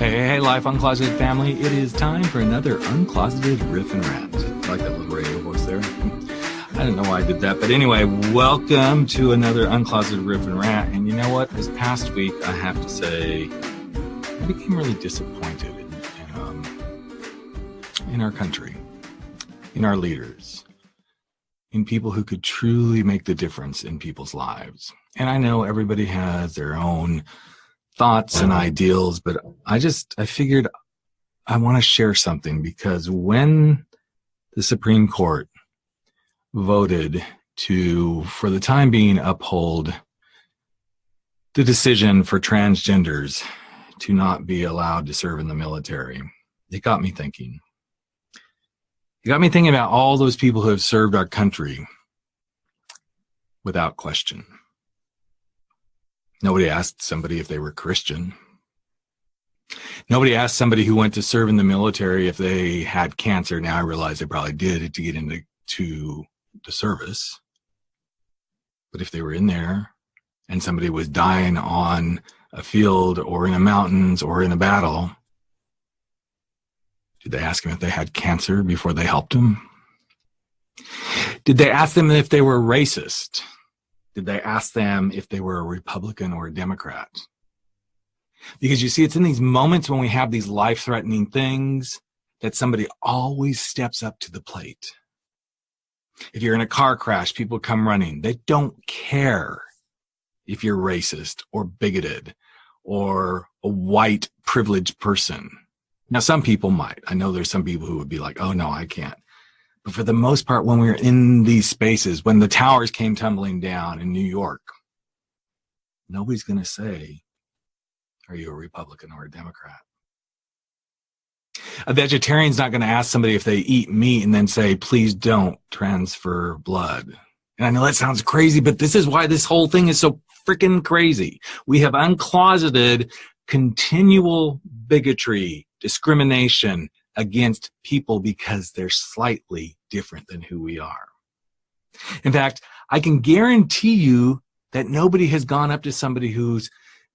Hey, Life Uncloseted family. It is time for another Uncloseted Riff and Rant. I like that little radio voice there. I don't know why I did that. But anyway, welcome to another Uncloseted Riff and Rant. And you know what? This past week, I have to say, I became really disappointed in our country, in our leaders, in people who could truly make the difference in people's lives. And I know everybody has their own thoughts and ideals, but I figured I want to share something, because when the Supreme Court voted to, for the time being, uphold the decision for transgenders to not be allowed to serve in the military, it got me thinking. It got me thinking about all those people who have served our country without question. Nobody asked somebody if they were Christian. Nobody asked somebody who went to serve in the military if they had cancer. Now I realize they probably did to get into the service. But if they were in there and somebody was dying on a field or in the mountains or in a battle, did they ask them if they had cancer before they helped them? Did they ask them if they were racist? Did they ask them if they were a Republican or a Democrat? Because you see, it's in these moments when we have these life-threatening things that somebody always steps up to the plate. If you're in a car crash, people come running. They don't care if you're racist or bigoted or a white privileged person. Now, some people might. I know there's some people who would be like, oh, no, I can't. But for the most part, when we were in these spaces, when the towers came tumbling down in New York, nobody's going to say, are you a Republican or a Democrat? A vegetarian's not going to ask somebody if they eat meat and then say, please don't transfer blood. And I know that sounds crazy, but this is why this whole thing is so freaking crazy. We have uncloseted continual bigotry, discrimination against people because they're slightly different than who we are. In fact, I can guarantee you that nobody has gone up to somebody who's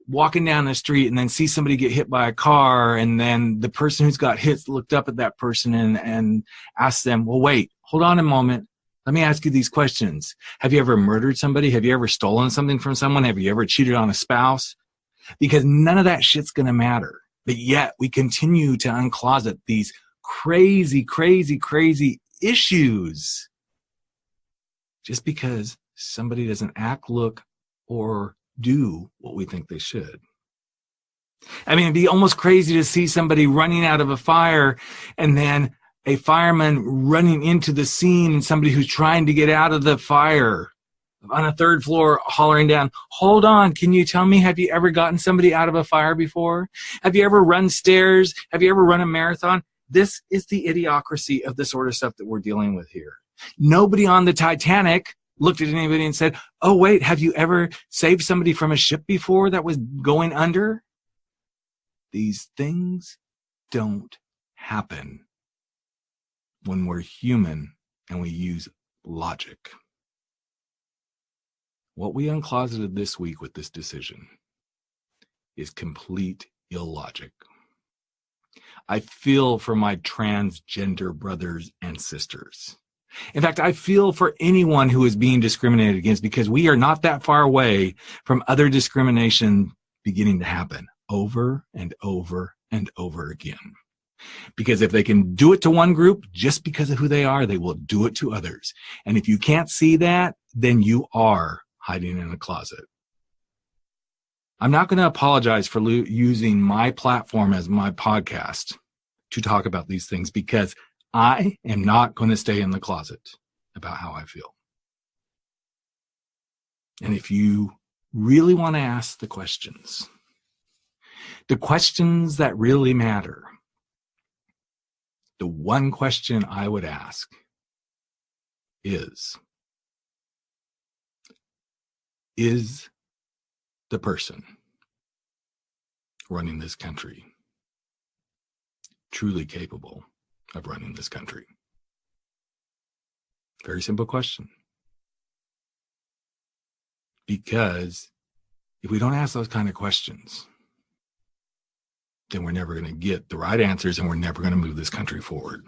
walking down the street and then see somebody get hit by a car, and then the person who's got hit looked up at that person and asked them, well, wait, hold on a moment. Let me ask you these questions. Have you ever murdered somebody? Have you ever stolen something from someone? Have you ever cheated on a spouse? Because none of that shit's going to matter. But yet we continue to uncloset these crazy, crazy, crazy issues just because somebody doesn't act, look, or do what we think they should. I mean, it'd be almost crazy to see somebody running out of a fire and then a fireman running into the scene and somebody who's trying to get out of the fire on a third floor hollering down, hold on, can you tell me, have you ever gotten somebody out of a fire before? Have you ever run stairs? Have you ever run a marathon? This is the idiocracy of the sort of stuff that we're dealing with here. Nobody on the Titanic looked at anybody and said, oh, wait, have you ever saved somebody from a ship before that was going under? These things don't happen when we're human and we use logic. What we uncloseted this week with this decision is complete illogic. I feel for my transgender brothers and sisters. In fact, I feel for anyone who is being discriminated against, because we are not that far away from other discrimination beginning to happen over and over and over again. Because if they can do it to one group just because of who they are, they will do it to others. And if you can't see that, then you are hiding in a closet. I'm not going to apologize for using my platform as my podcast to talk about these things, because I am not going to stay in the closet about how I feel. And if you really want to ask the questions that really matter, the one question I would ask is the person running this country truly capable of running this country? Very simple question. Because if we don't ask those kind of questions, then we're never going to get the right answers and we're never going to move this country forward.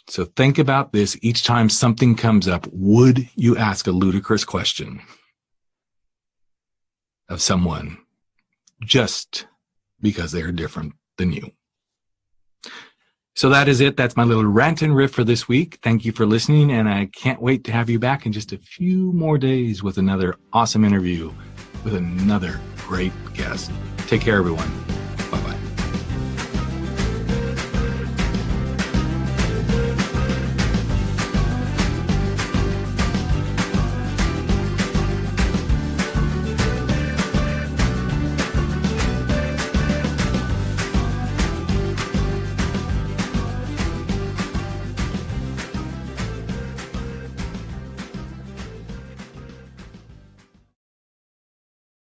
So think about this each time something comes up. Would you ask a ludicrous question of someone just because they are different than you? So that is it. That's my little rant and riff for this week. Thank you for listening, and I can't wait to have you back in just a few more days with another awesome interview with another great guest. Take care, everyone.